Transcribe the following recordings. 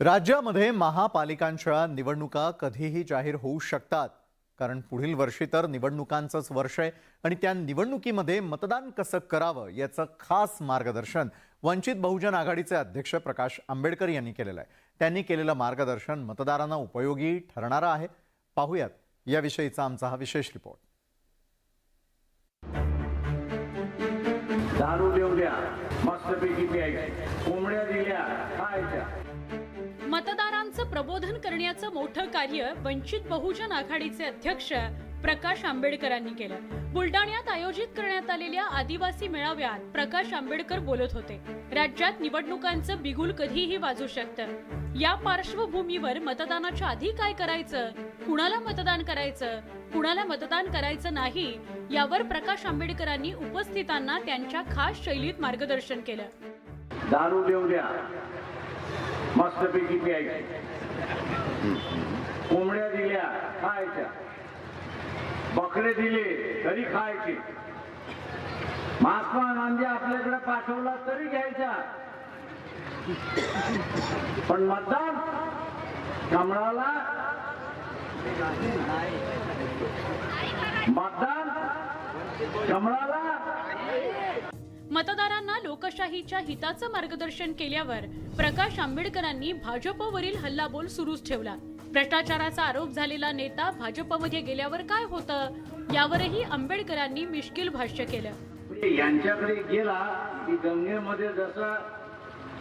राज्यामध्ये महापालिकांच्या निवडणुका कधीही जाहीर होऊ शकतात, कारण पुढील वर्षी तर निवडणुकांचंच वर्ष आहे आणि त्या निवडणुकीमध्ये मतदान कसं करावं याचं खास मार्गदर्शन वंचित बहुजन आघाडीचे अध्यक्ष प्रकाश आंबेडकर यांनी केलेलं आहे। त्यांनी केलेलं मार्गदर्शन मतदारांना उपयोगी ठरणारं आहे। पाहूयात याविषयीचा आमचा हा विशेष रिपोर्ट। दारू देऊ द्या, मस्तपैकी प्यायची, कोंबड्या दिल्या खायच्या। मतदारांचं प्रबोधन करण्याचं मोठं कार्य वंचित बहुजन आघाडीचे अध्यक्ष प्रकाश आंबेडकरांनी केलं। बुलढाण्यात आयोजित करण्यात आलेल्या आदिवासी मेळाव्यात प्रकाश आंबेडकर बोलत होते। राज्यात निवडणुकांचं बिगुल कधीही वाजू शकतं। या पार्श्वभूमीवर मतदानाच्या आधी काय करायचं, कुणाला मतदान करायचं, कुणाला मतदान करायचं नाही, यावर प्रकाश आंबेडकरांनी उपस्थितांना त्यांच्या खास शैलीत मार्गदर्शन केलं। दारू देऊ द्या, मस्तपैकी प्यायची, कोंबड्या दिल्या खायच्या, बकरे दिले तरी खायचे, महात्मा गांधी आपल्याकडे पाठवला तरी घ्यायचा, पण मतदान कमळाला, मतदान कमळाला। मतदारांना लोकशाहीच्या हिताचं मार्गदर्शन केल्यावर प्रकाश आंबेडकरांनी भाजपवरील हल्लाबोल सुरूच ठेवला। भ्रष्टाचाराचा आरोप झालेला नेता भाजपमध्ये गेल्यावर काय होतं, यावरही आंबेडकरांनी मिश्किल भाष्य केलं। यांच्याकडे गेला की गंगेमध्ये जसं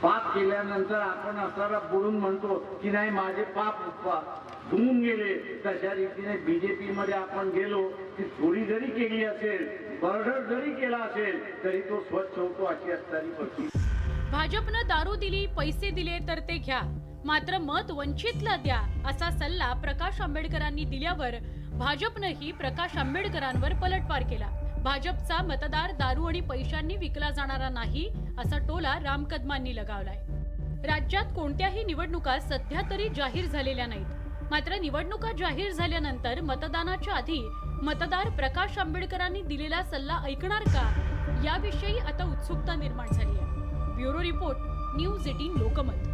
पाप केल्यानंतर आपण असाला बुडून म्हणतो की नाही माझे पाप धुवून गेले, तशा रीतीने बीजेपी मध्ये आपण गेलो की चोरी जरी केली असेल, मर्डर जरी केला असेल तरी तो स्वच्छ होतो, अशी असणारी परिस्थिती। भाजपनं दारू दिली, पैसे दिले तर ते घ्या, मात्र मत वंचितला द्या, असा सल्ला प्रकाश आंबेडकरांनी दिल्यावर भाजपनंही प्रकाश आंबेडकरांवर पलटवार केला। भाजपचा मतदार दारू आणि पैशांनी विकला जाणारा नाही, असा टोला राम कदमांनी लगावलाय। राज्यात कोणत्याही निवडणुका सध्या तरी जाहीर झालेल्या नाहीत, मात्र निवडणुका जाहीर झाल्यानंतर मतदानाच्या आधी मतदार प्रकाश आंबेडकरांनी दिलेला सल्ला ऐकणार का, याविषयी आता उत्सुकता निर्माण झाली आहे। Bureau report, news 18 Lokmat.